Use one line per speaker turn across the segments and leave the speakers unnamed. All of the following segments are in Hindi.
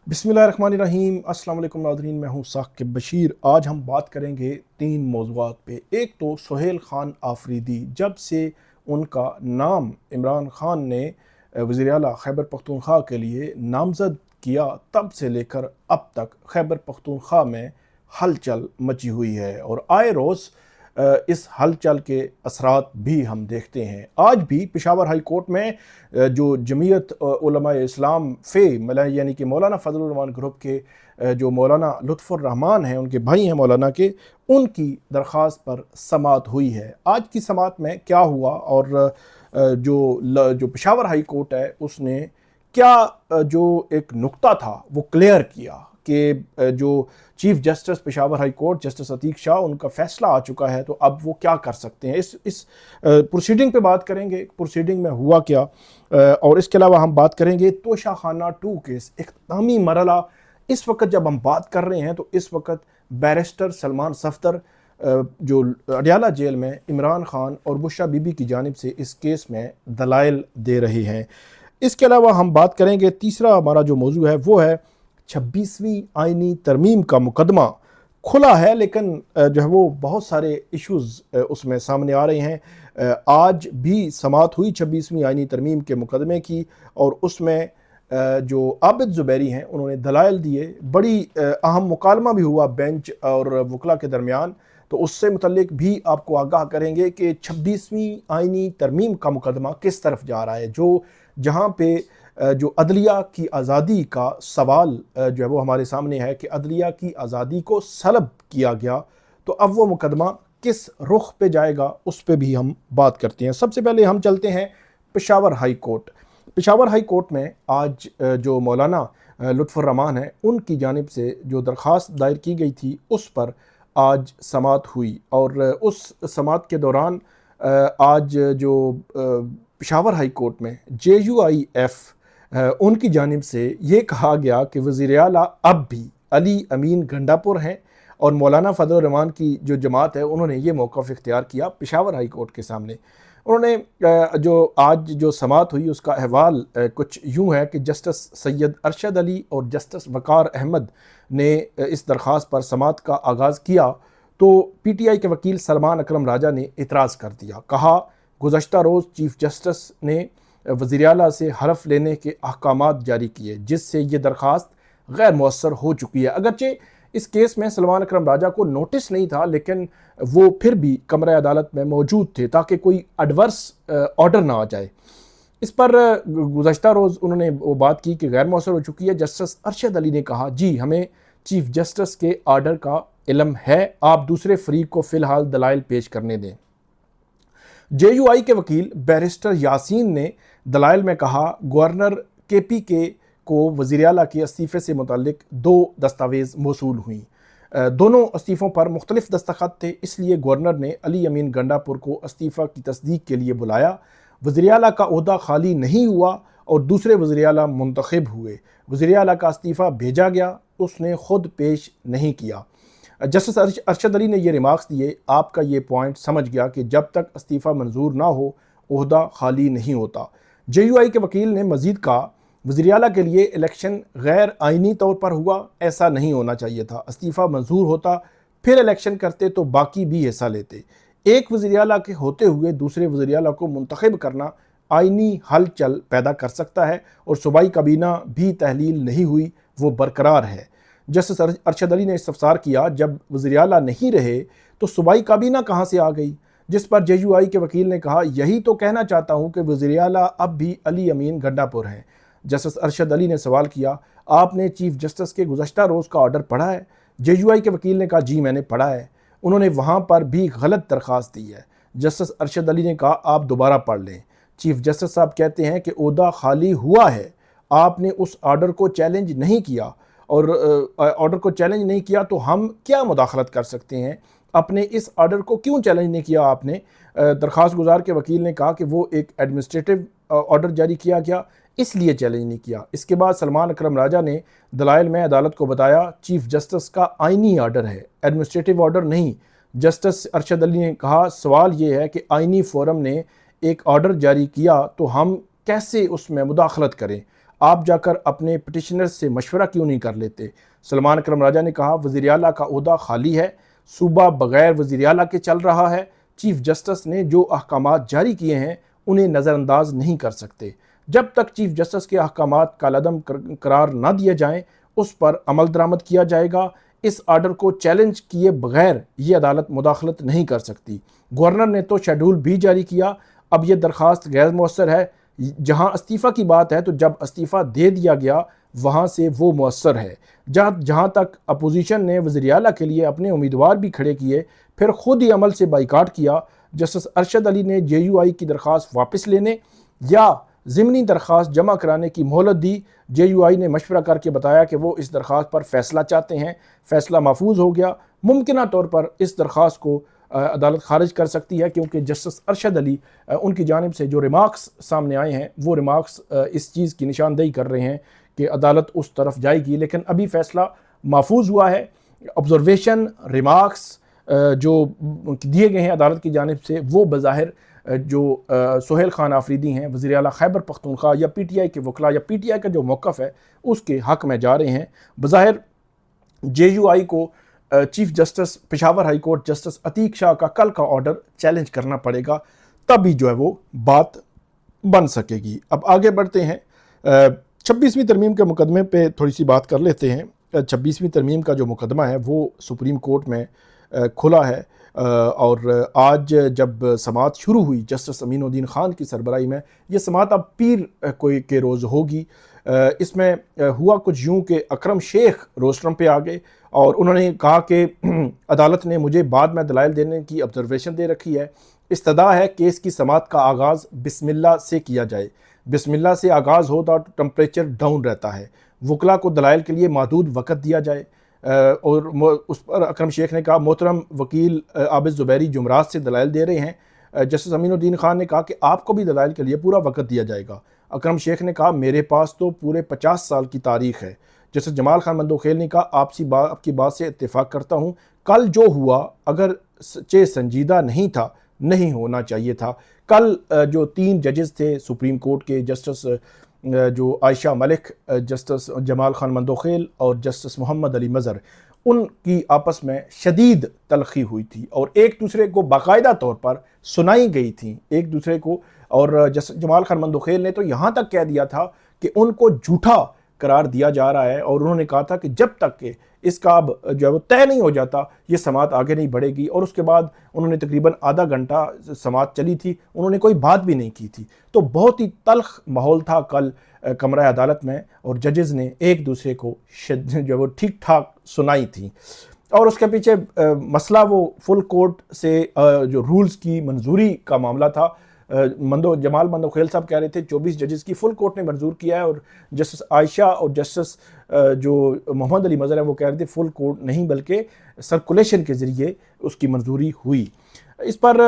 बिस्मिल्लाहिर्रहमानिर्रहीम। अस्सलाम वालेकुम नाज़रीन, मैं हूँ साकिब बशीर। आज हम बात करेंगे 3 मौज़ूआत पे। एक तो सुहेल ख़ान आफरीदी, जब से उनका नाम इमरान ख़ान ने वज़ीर आला खैबर पख्तूनख्वा के लिए नामज़द किया, तब से लेकर अब तक खैबर पख्तूनख्वा में हलचल मची हुई है और आए रोज़ इस हलचल के असरात भी हम देखते हैं। आज भी पेशावर हाई कोर्ट में जो जमीयत उलमाए इस्लाम फ़े यानी कि मौलाना फ़ज़लुर रहमान ग्रुप के जो मौलाना लुत्फ़ुर रहमान हैं, उनके भाई हैं मौलाना के, उनकी दरख्वास्त पर समाअत हुई है। आज की समाअत में क्या हुआ और जो पेशावर हाई कोर्ट है उसने क्या जो एक नुक्ता था वो क्लियर किया कि जो chief justice Peshawar high court justice Atiq Shah, उनका फैसला आ चुका है, तो अब वो क्या कर सकते हैं। इस प्रोसीडिंग पे बात करेंगे, प्रोसीडिंग में हुआ क्या, और इसके अलावा हम बात करेंगे तोशा खाना 2 केस इख्तितामी मरला। इस वक्त जब हम बात कर रहे हैं तो इस वक्त बैरिस्टर सलमान सफदर जो अडियाला जेल में इमरान खान और बुशरा बीबी की जानिब से इस केस में दलाइल दे रहे हैं। इसके अलावा हम बात करेंगे, तीसरा हमारा जो मौजू है वो है 26वीं आइनी तरमीम का मुकदमा खुला है, लेकिन जो है वो बहुत सारे इश्यूज़ उसमें सामने आ रहे हैं। आज भी समाअत हुई 26वीं आइनी तरमीम के मुकदमे की और उसमें जो आबिद ज़ुबैरी हैं उन्होंने दलाइल दिए। बड़ी अहम मुकालमा भी हुआ बेंच और वकला के दरमियान, तो उससे मुतल्लिक भी आपको आगाह करेंगे कि 26वीं आइनी तरमीम का मुकदमा किस तरफ जा रहा है। जहाँ पे जो अदलिया की आज़ादी का सवाल जो है वो हमारे सामने है कि अदलिया की आज़ादी को सलब किया गया, तो अब वो मुकदमा किस रुख पे जाएगा उस पे भी हम बात करते हैं। सबसे पहले हम चलते हैं Peshawar high court. Peshawar high court में आज जो मौलाना लुत्फ़ुर रहमान है उनकी जानिब से जो दरख्वास्त दायर की गई थी उस पर आज समाअत हुई और उस समाअत के दौरान आज जो पेशावर हाई कोर्ट में JUIF उनकी जानिब से ये कहा गया कि वज़ीर आला अब भी अली अमीन गंडापुर हैं और मौलाना फ़ज़लुर रहमान की जो जमात है उन्होंने ये मौक़िफ़ इख्तियार किया पेशावर हाई कोर्ट के सामने। उन्होंने जो आज जो समाअत हुई उसका अहवाल कुछ यूँ है कि जस्टिस सैयद अरशद अली और जस्टिस वक़ार अहमद ने इस दरख्वास्त पर समाअत का आगाज़ किया, तो PTI के वकील सलमान अकरम राजा ने इतराज़ कर दिया। कहा, गुज़श्ता रोज़ चीफ जस्टिस ने वज़ीर आला से हलफ लेने के अहकामात जारी किए, जिससे ये दरख्वास्त गैर मौसर हो चुकी है। अगरचे इस केस में सलमान अकरम राजा को नोटिस नहीं था, लेकिन वो फिर भी कमरा अदालत में मौजूद थे ताकि कोई एडवर्स ऑर्डर ना आ जाए। इस पर गुज़श्ता रोज़ उन्होंने वो बात की कि गैर मौसर हो चुकी है। जस्टिस अरशद अली ने कहा, जी हमें चीफ जस्टिस के आर्डर का इल्म है, आप दूसरे फरीक को फ़िलहाल दलाइल पेश करने दें। JUI के वकील बैरिस्टर यासीन ने दलाइल में कहा, गवर्नर KPK को वज़ीर आला के इस्तीफ़े से मुतल्लिक 2 दस्तावेज़ मौसूल हुई। दोनों इस्तीफ़ों पर मुख्तलिफ दस्तखत थे, इसलिए गवर्नर ने अली अमीन गंडापुर को इस्तीफ़ा की तस्दीक के लिए बुलाया। वज़ीर आला का ओहदा खाली नहीं हुआ और दूसरे वज़ीर आला मुंतखब हुए। वज़ीर आला का इस्तीफ़ा भेजा गया, उसने खुद पेश नहीं किया। जस्टिस अरशद अली ने ये रिमार्क्स दिए, आपका ये पॉइंट समझ गया कि जब तक इस्तीफ़ा मंजूर ना हो ओहदा खाली नहीं होता। JUI के वकील ने मज़ीद कहा, वज़ीर आला के लिए इलेक्शन गैर आइनी तौर पर हुआ, ऐसा नहीं होना चाहिए था। इस्तीफ़ा मंजूर होता, फिर इलेक्शन करते तो बाकी भी हिस्सा लेते। एक वज़ीर आला के होते हुए दूसरे वज़ीर आला को मुंतखब करना आइनी हलचल पैदा कर सकता है और सूबाई काबीना भी तहलील नहीं हुई, वो बरकरार है। जस्टिस अरशद अली ने इस्तफसार किया, जब वज़ीर आला नहीं रहे तो सूबाई काबीना कहाँ से आ गई, जिस पर JUI के वकील ने कहा, यही तो कहना चाहता हूँ कि वज़ीर आला अब भी अली अमीन गंडापुर हैं। जस्टिस अरशद अली ने सवाल किया, आपने चीफ जस्टिस के गुज़श्ता रोज़ का ऑर्डर पढ़ा है? JUI के वकील ने कहा, जी मैंने पढ़ा है, उन्होंने वहाँ पर भी गलत दरख्वास्त दी है। जस्टिस अरशद अली ने कहा, आप दोबारा पढ़ लें। चीफ जस्टिस साहब कहते हैं कि ओहदा खाली हुआ है, आपने उस ऑर्डर को चैलेंज नहीं किया और ऑर्डर को चैलेंज नहीं किया तो हम क्या मुदाखलत कर सकते हैं, अपने इस ऑर्डर को क्यों चैलेंज नहीं किया आपने? दरख्वास्त गुजार के वकील ने कहा कि वो एक एडमिनिस्ट्रेटिव ऑर्डर जारी किया गया, इसलिए चैलेंज नहीं किया। इसके बाद सलमान अकरम राजा ने दलाइल में अदालत को बताया, चीफ जस्टिस का आइनी ऑर्डर है, एडमिनिस्ट्रेटिव ऑर्डर नहीं। जस्टिस अरशद अली ने कहा, सवाल ये है कि आइनी फोरम ने एक ऑर्डर जारी किया तो हम कैसे उसमें मुदाखलत करें? आप जाकर अपने पिटिशनर्स से मशवरा क्यों नहीं कर लेते? सलमान अकरम राजा ने कहा, वज़ीर आला का ओहदा खाली है, सूबा बगैर वज़ीर आला के चल रहा है। चीफ जस्टिस ने जो अहकामात जारी किए हैं उन्हें नज़रअंदाज नहीं कर सकते। जब तक चीफ जस्टिस के अहकामात कालअदम करार ना दिए जाएं, उस पर अमल दरामद किया जाएगा। इस आर्डर को चैलेंज किए बगैर ये अदालत मुदाखलत नहीं कर सकती। गवर्नर ने तो शेड्यूल भी जारी किया, अब यह दरख्वास्त गैर मौसर है। जहां इस्तीफ़ा की बात है तो जब इस्तीफ़ा दे दिया गया वहां से वो मौसर है। जहां तक अपोजिशन ने वज़ीर आला के लिए अपने उम्मीदवार भी खड़े किए, फिर खुद ही अमल से बाइकाट किया। जस्टिस अरशद अली ने JUI की दरख्वास्त वापस लेने या ज़िमनी दरख्वास्त जमा कराने की मोहलत दी। JUI ने मशवरा करके बताया कि वो इस दरख्वास्त पर फ़ैसला चाहते हैं। फ़ैसला महफूज हो गया। मुमकिन तौर पर इस दरख्वास्त को अदालत खारिज कर सकती है, क्योंकि जस्टिस अरशद अली उनकी जानिब से जो रिमार्क्स सामने आए हैं वो रिमार्क्स इस चीज़ की निशानदेही कर रहे हैं कि अदालत उस तरफ जाएगी। लेकिन अभी फ़ैसला महफूज हुआ है। ऑब्जर्वेशन रिमार्क्स जो दिए गए हैं अदालत की जानिब से वो बज़ाहिर जो सोहेल खान आफरीदी हैं वज़ीर आला खैबर पख्तूनख्वा या PTI के वकला या PTI का जो मौक़िफ़ है उसके हक़ में जा रहे हैं। बज़ाहिर JUI को chief justice Peshawar high court justice Atiq Shah का कल का ऑर्डर चैलेंज करना पड़ेगा, तभी जो है वो बात बन सकेगी। अब आगे बढ़ते हैं। 26वीं तरमीम के मुकदमे पे थोड़ी सी बात कर लेते हैं। 26वीं तरमीम का जो मुकदमा है वो सुप्रीम कोर्ट में खुला है और आज जब समाअत शुरू हुई जस्टिस अमीनुद्दीन ख़ान की सरबराही में, ये समाअत अब पीर कोई के रोज़ होगी। इसमें हुआ कुछ यूँ कि अकरम शेख रोस्ट्रम पे आ गए और उन्होंने कहा कि अदालत ने मुझे बाद में दलाइल देने की ऑब्जर्वेशन दे रखी है। इस्तदा है केस की समाअत का आगाज़ बिस्मिल्लाह से किया जाए। बिस्मिल्लाह से आगाज़ होता तो टेम्परेचर डाउन रहता है। वकला को दलाइल के लिए महदूद वक़्त दिया जाए। और उस पर अकरम शेख ने कहा, मोहतरम वकील आबिद ज़ुबैरी जुमरात से दलाइल दे रहे हैं। जस्टिस अमीनुद्दीन ख़ान ने कहा कि आपको भी दलाइल के लिए पूरा वक़्त दिया जाएगा। अकरम शेख ने कहा, मेरे पास तो पूरे 50 साल की तारीख़ है। जस्टिस जमाल खान मंदोखेल ने कहा, आपकी बात से इत्तेफाक करता हूँ। कल जो हुआ अगर चे संजीदा नहीं था, नहीं होना चाहिए था। कल जो 3 जजेस थे सुप्रीम कोर्ट के, जस्टिस जो आयशा मलिक, जस्टिस जमाल खान मंदोखेल और जस्टिस मोहम्मद अली मज़र, उनकी आपस में शदीद तलखी हुई थी और एक दूसरे को बाकायदा तौर पर सुनाई गई थी एक दूसरे को। और जस्टिस जमाल खान मंदोखेल ने तो यहाँ तक कह दिया था कि उनको झूठा करार दिया जा रहा है और उन्होंने कहा था कि जब तक कि इसका अब जो है वो तय नहीं हो जाता ये समाअत आगे नहीं बढ़ेगी। और उसके बाद उन्होंने तकरीबन आधा घंटा समाअत चली थी, उन्होंने कोई बात भी नहीं की थी। तो बहुत ही तल्ख माहौल था कल कमरा अदालत में और जजेस ने एक दूसरे को जो है वो ठीक ठाक सुनाई थी। और उसके पीछे मसला वो फुल कोर्ट से जो रूल्स की मंजूरी का मामला था। जमाल मंदोखेल साहब कह रहे थे 24 जजेस की फुल कोर्ट ने मंजूर किया है और जस्टिस आयशा और जस्टिस जो मोहम्मद अली मज़र है वो कह रहे थे फुल कोर्ट नहीं बल्कि सर्कुलेशन के ज़रिए उसकी मंजूरी हुई। इस पर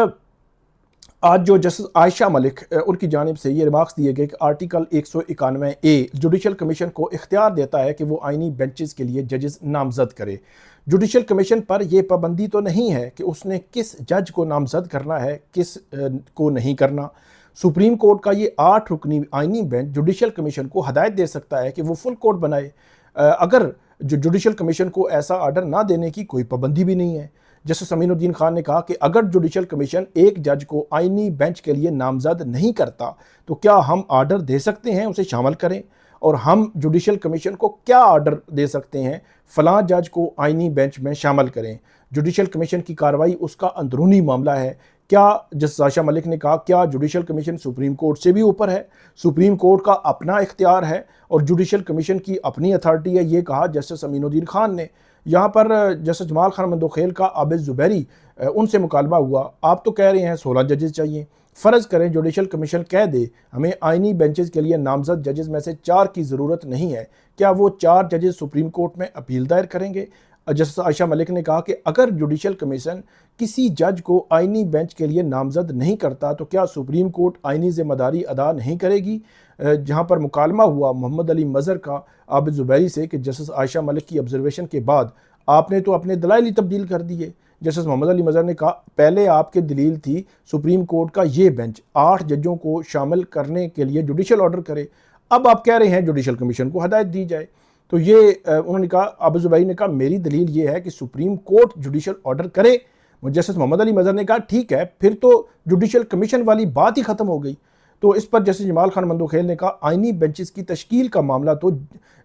आज जो जस्टिस आयशा मलिक उनकी जानिब से ये रिमार्क्स दिए गए कि आर्टिकल 191A जुडिशल कमीशन को इख्तियार देता है कि वो आइनी बेंचेस के लिए जजेस नामजद करे। जुडिशल कमीशन पर यह पाबंदी तो नहीं है कि उसने किस जज को नामजद करना है, किस को नहीं करना। सुप्रीम कोर्ट का ये 8 रुकनी आइनी बेंच जुडिशल कमीशन को हदायत दे सकता है कि वो फुल कोर्ट बनाए। अगर जो जुडिशल कमीशन को ऐसा आर्डर ना देने की कोई पाबंदी भी नहीं है। जस्टिस अमीनुद्दीन ख़ान ने कहा कि अगर जुडिशल कमीशन एक जज को आइनी बेंच के लिए नामजद नहीं करता तो क्या हम आर्डर दे सकते हैं उसे शामिल करें, और हम जुडिशल कमीशन को क्या आर्डर दे सकते हैं फ़लाँ जज को आइनी बेंच में शामिल करें। जुडिशल कमीशन की कार्रवाई उसका अंदरूनी मामला है। क्या जस्टिस आयशा मलिक ने कहा, क्या जुडिशल कमीशन सुप्रीम कोर्ट से भी ऊपर है? सुप्रीम कोर्ट का अपना इख्तियार है और जुडिशल कमीशन की अपनी अथॉरिटी है, ये कहा जस्टिस अमीनुद्दीन ख़ान ने। यहाँ पर जस्टिस जमाल खान मंदोखेल का आबिद ज़ुबैरी उनसे मुकालमा हुआ, आप तो कह रहे हैं 16 जजेस चाहिए, फ़र्ज़ करें जुडिशल कमीशन कह दे हमें आइनी बेंचेस के लिए नामजद जजेस में से 4 की ज़रूरत नहीं है, क्या वो 4 जजेस सुप्रीम कोर्ट में अपील दायर करेंगे? जस्टिस आयशा मलिक ने कहा कि अगर जुडिशल कमीशन किसी जज को आइनी बेंच के लिए नामजद नहीं करता तो क्या सुप्रीम कोर्ट आइनी ज़िम्मेदारी अदा नहीं करेगी? जहाँ पर मुकालमा हुआ मोहम्मद अली मज़र का आबिद ज़ुबैरी से कि जस्टिस आयशा मलिक की ऑब्जर्वेशन के बाद आपने तो अपने दलाइल ही तब्दील कर दिए। जस्टिस मोहम्मद अली मज़र ने कहा, पहले आपकी दलील थी सुप्रीम कोर्ट का ये बेंच 8 जजों को शामिल करने के लिए जुडिशल ऑर्डर करे, अब आप कह रहे हैं जुडिशल कमीशन को हदायत दी जाए। तो ये उन्होंने कहा, आबिद ज़ुबैरी ने कहा मेरी दलील ये है कि सुप्रीम कोर्ट जुडिशल ऑर्डर करे। जस्टिस मोहम्मद अली मज़हर ने कहा ठीक है, फिर तो जुडिशल कमीशन वाली बात ही ख़त्म हो गई। तो इस पर जस्टिस जमाल खान मंदोखेल ने कहा आइनी बेंचेस की तश्कील का मामला तो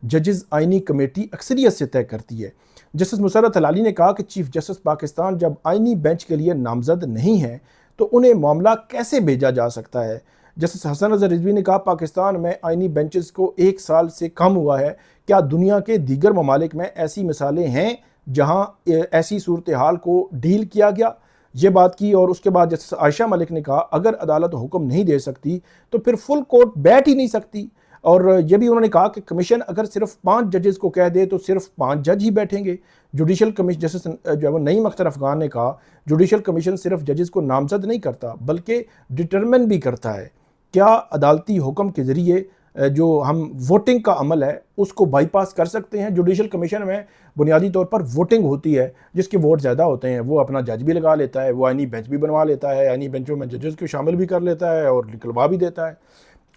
जजेस आइनी कमेटी अक्सरियत से तय करती है। जस्टिस मुसर्रत हलाली ने कहा कि चीफ जस्टिस पाकिस्तान जब आइनी बेंच के लिए नामजद नहीं है तो उन्हें मामला कैसे भेजा जा सकता है। जस्टिस हसन अजहर रिजवी ने कहा पाकिस्तान में आइनी बेंचेस को 1 साल से कम हुआ है, क्या दुनिया के दीगर ममालिक में ऐसी मिसालें हैं जहां ऐसी सूरत हाल को डील किया गया। ये बात की। और उसके बाद जस्टिस आयशा मलिक ने कहा अगर अदालत हुक्म नहीं दे सकती तो फिर फुल कोर्ट बैठ ही नहीं सकती। और ये भी उन्होंने कहा कि कमीशन अगर सिर्फ 5 जजेस को कह दे तो सिर्फ 5 जज ही बैठेंगे। जुडिशल कमीशन, जस्टिस जो है वो नईम अख्तर अफगान ने कहा जुडिशल कमीशन सिर्फ जजेस को नामजद नहीं करता बल्कि डिटरमिन भी करता है। क्या अदालती हुक्म के ज़रिए जो हम वोटिंग का अमल है उसको बाईपास कर सकते हैं? जुडिशल कमीशन में बुनियादी तौर पर वोटिंग होती है, जिसके वोट ज़्यादा होते हैं वो अपना जज भी लगा लेता है, वो आइनी बेंच भी बनवा लेता है, आइनी बेंचों में जजेस को शामिल भी कर लेता है और निकलवा भी देता है।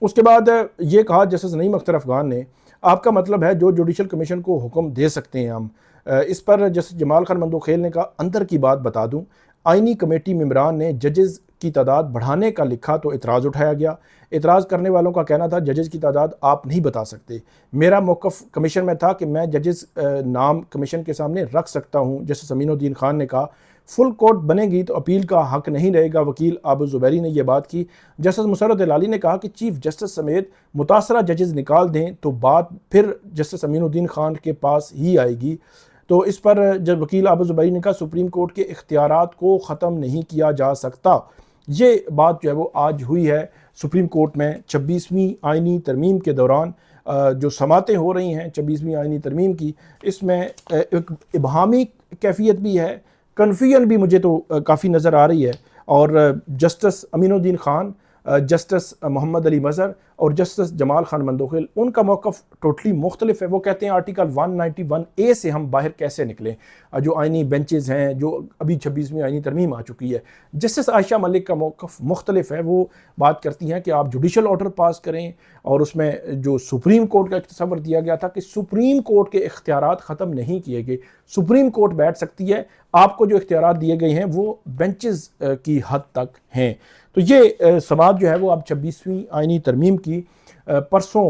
उसके बाद ये कहा जस्टिस नईम अख्तर अफगान ने, आपका मतलब है जो जुडिशल कमीशन को हुक्म दे सकते हैं हम। इस पर जस्टिस जमाल खान मंदोखेल ने कहा अंदर की बात बता दूं, आइनी कमेटी मेंबरान ने जजेस की तादाद बढ़ाने का लिखा तो इतराज़ उठाया गया। इतराज़ करने वालों का कहना था जजेस की तादाद आप नहीं बता सकते। मेरा मौक़िफ़ कमीशन में था कि मैं जजेस नाम कमीशन के सामने रख सकता हूँ। जस्टिस अमीनुद्दीन खान ने कहा फुल कोर्ट बनेगी तो अपील का हक नहीं रहेगा। वकील आबिद ज़ुबैरी ने यह बात की। जस्टिस मुसर्रत हलाली ने कहा कि चीफ जस्टिस समेत मुतासरा जजेस निकाल दें तो बात फिर जस्टिस अमीनुद्दीन खान के पास ही आएगी। तो इस पर जब वकील आबिद ज़ुबैरी ने कहा सुप्रीम कोर्ट के इख्तियारात को ख़त्म नहीं किया जा सकता। ये बात जो है वो आज हुई है सुप्रीम कोर्ट में 26वीं आइनी तरमीम के दौरान। जो समातें हो रही हैं 26वीं आइनी तरमीम की, इसमें एक इबहामी कैफियत भी है, कन्फ्यूजन भी मुझे तो काफ़ी नज़र आ रही है। और जस्टिस अमीनुद्दीन खान, जस्टिस मोहम्मद अली मज़हर और जस्टिस जमाल खान मंदोखेल, उनका मौक़िफ़ टोटली मुख्तलिफ है। वो कहते हैं आर्टिकल 191A से हम बाहर कैसे निकलें, जो आइनी बेंचेस हैं, जो अभी 26वीं आइनी तरमीम आ चुकी है। जस्टिस आयशा मलिक का मौक़िफ़ मुख्तलिफ है। वो बात करती हैं कि आप जुडिशल ऑर्डर पास करें और उसमें जो सुप्रीम कोर्ट का एक तस्वर दिया गया था कि सुप्रीम कोर्ट के इख्तियारात ख़त्म नहीं किए गए, सुप्रीम कोर्ट बैठ सकती है, आपको जो इख्तियारात दिए गए हैं वो बेंचेस की हद तक हैं। तो ये समात जो है वो अब 26वीं आइनी तरमीम की परसों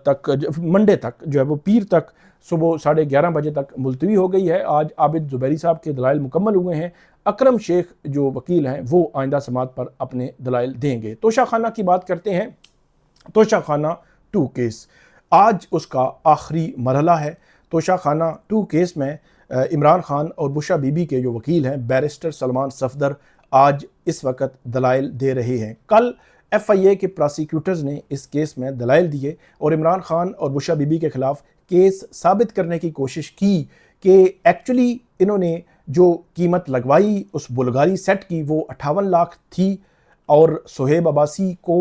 तक, मंडे तक जो है वो पीर तक सुबह 11:30 बजे तक मुलतवी हो गई है। आज आबिद ज़ुबैरी साहब के दलाइल मुकम्मल हुए हैं। अकरम शेख जो वकील हैं वो आइंदा समात पर अपने दलाइल देंगे। तोशाखाना की बात करते हैं। तोशाखाना 2 केस आज उसका आखिरी मरहला है। तोशाखाना 2 केस में इमरान खान और बुशा बीबी के जो वकील हैं बैरिस्टर सलमान सफदर आज इस वक्त दलाइल दे रहे हैं। कल FIA के प्रोसिक्यूटर्स ने इस केस में दलाइल दिए और इमरान खान और बुशा बीबी के ख़िलाफ़ केस साबित करने की कोशिश की कि एक्चुअली इन्होंने जो कीमत लगवाई उस बुल्गारी सेट की वो 58 लाख थी और सुहेब अब्बासी को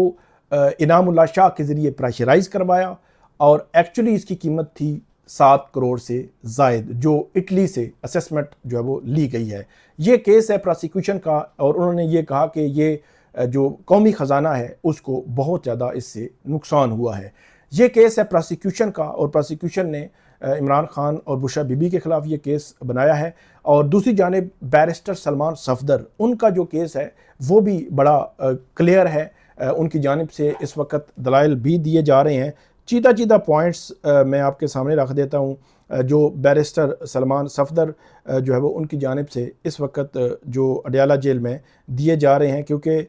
इनामुल्लाह शाह के ज़रिए प्रेशराइज़ करवाया और एक्चुअली इसकी कीमत थी 7 करोड़ से ज़ायद, जो इटली से असेसमेंट जो है वो ली गई है। ये केस है प्रोसिक्यूशन का और उन्होंने ये कहा कि ये जो कौमी ख़जाना है उसको बहुत ज़्यादा इससे नुकसान हुआ है। ये केस है प्रोसिक्यूशन का और प्रोसिक्यूशन ने इमरान खान और बुशा बीबी के ख़िलाफ़ ये केस बनाया है। और दूसरी जानिब बैरिस्टर सलमान सफदर, उनका जो केस है वो भी बड़ा क्लियर है। उनकी जानिब से इस वक्त दलाइल भी दिए जा रहे हैं। चीता पॉइंट्स मैं आपके सामने रख देता हूँ। जो बैरिस्टर सलमान सफदर जो है वो उनकी जानिब से इस वक्त जो अडयाला जेल में दिए जा रहे हैं, क्योंकि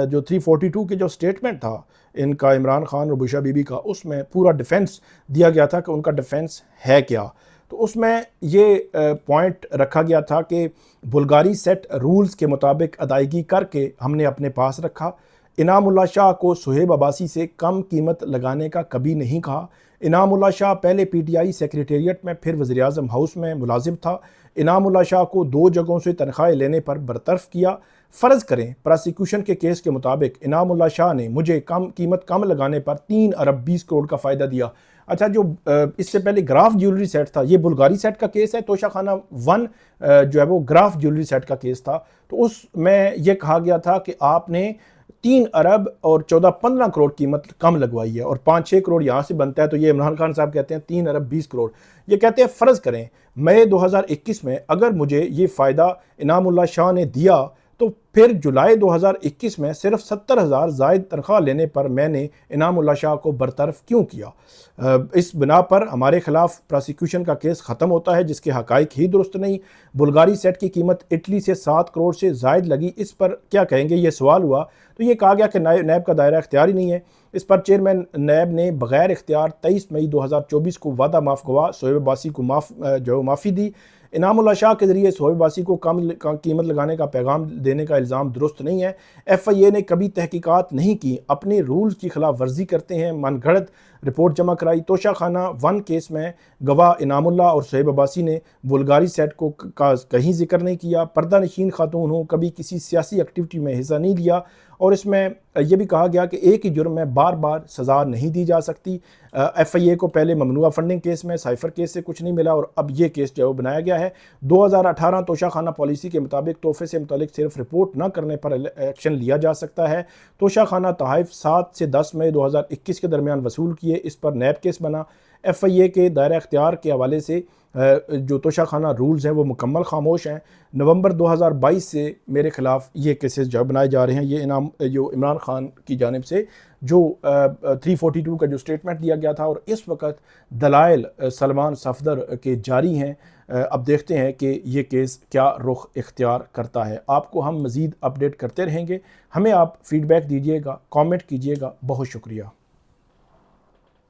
जो 342 के जो स्टेटमेंट था इनका इमरान खान और बुशा बीबी का, उसमें पूरा डिफेंस दिया गया था कि उनका डिफेंस है क्या। तो उसमें ये पॉइंट रखा गया था कि बुल्गारी सेट रूल्स के मुताबिक अदायगी करके हमने अपने पास रखा। इनामुल्लाह शाह को सुहेब अब्बासी से कम कीमत लगाने का कभी नहीं कहा। इनामुल्लाह शाह पहले PTI सेक्रेटेरिएट में फिर वज़ीर-ए-आज़म हाउस में मुलाजिम था। इनामुल्लाह शाह को 2 जगहों से तनख्वाहें लेने पर बरतरफ किया। फ़र्ज़ करें प्रोसिक्यूशन के केस के मुताबिक इनामुल्लाह शाह ने मुझे कीमत कम लगाने पर 3 अरब 20 करोड़ का फ़ायदा दिया। अच्छा, जो इससे पहले ग्राफ ज्वेलरी सेट था, ये बुल्गारी सेट का केस है। तोशाखाना 1 जो है वो ग्राफ ज्वेलरी सेट का केस था। तो उसमें यह कहा गया था कि आपने 3 अरब और 14-15 करोड़ कीमत कम लगवाई है और 5-6 करोड़ यहाँ से बनता है। तो ये इमरान खान साहब कहते हैं 3 अरब 20 करोड़। ये कहते हैं फ़र्ज़ करें मई 2021 में अगर मुझे ये फ़ायदा इनामुल्लाह शाह ने दिया तो फिर जुलाई 2021 में सिर्फ 70,000 ज़ायद तनख्वाह लेने पर मैंने इनामुल्लाह शाह को बरतरफ क्यों किया। इस बिना पर हमारे खिलाफ प्रोसिक्यूशन का केस ख़त्म होता है जिसके हक़ाइक़ ही दुरुस्त नहीं। बुल्गारी सेट की कीमत इटली से 7 करोड़ से ज़ायद लगी, इस पर क्या कहेंगे, ये सवाल हुआ। तो ये कहा गया कि नैब का दायरा इख्तियार ही नहीं है। इस पर चेयरमैन नैब ने बग़ैर इख्तियार 23 मई 2024 को वादा माफ़ गवा शोएब अब्बासी को माफ़ी दी। इनामुल्लाह शाह के ज़रिए शोएब अब्बासी को कम कीमत लगाने का पैगाम देने का इल्ज़ाम दुरुस्त नहीं है। FIA ने कभी तहकीकात नहीं की, अपने रूल्स की खिलाफ वर्जी करते हैं, मनगढ़ंत रिपोर्ट जमा कराई। तोशाखाना 1 केस में गवाह इनामुल्लाह और शोएब अब्बासी ने बुल्गारी सेट को का कहीं जिक्र नहीं किया। पर्दा नशीन खातून हो, कभी किसी सियासी एक्टिविटी में हिस्सा नहीं लिया और इसमें यह भी कहा गया कि एक ही जुर्म में बार बार सज़ा नहीं दी जा सकती। FIA को पहले ममनुआ फंडिंग केस में साइफर केस से कुछ नहीं मिला और अब ये केस जो है वो बनाया गया है। 2018 तोशाखाना पॉलिसी के मुताबिक तोहफे से मुतालिक सिर्फ रिपोर्ट न करने पर एक्शन लिया जा सकता है। तोशाखाना तोहफ़ 7 से 10 मई 2021 के दरमियान वसूल किए, इस पर नैब केस बना। FIA के दायरा इख्तियार के हवाले से जो तोशाखाना रूल्स हैं वो मुकम्मल खामोश हैं। नवंबर 2022 से मेरे ख़िलाफ़ ये केसेस जो बनाए जा रहे हैं, ये जो इमरान खान की जानिब से जो 342 का जो स्टेटमेंट दिया गया था और इस वक्त दलाइल सलमान सफदर के जारी हैं। अब देखते हैं कि ये केस क्या रुख इख्तियार करता है। आपको हम मज़ीद अपडेट करते रहेंगे। हमें आप फ़ीडबैक दीजिएगा, कमेंट कीजिएगा। बहुत शुक्रिया।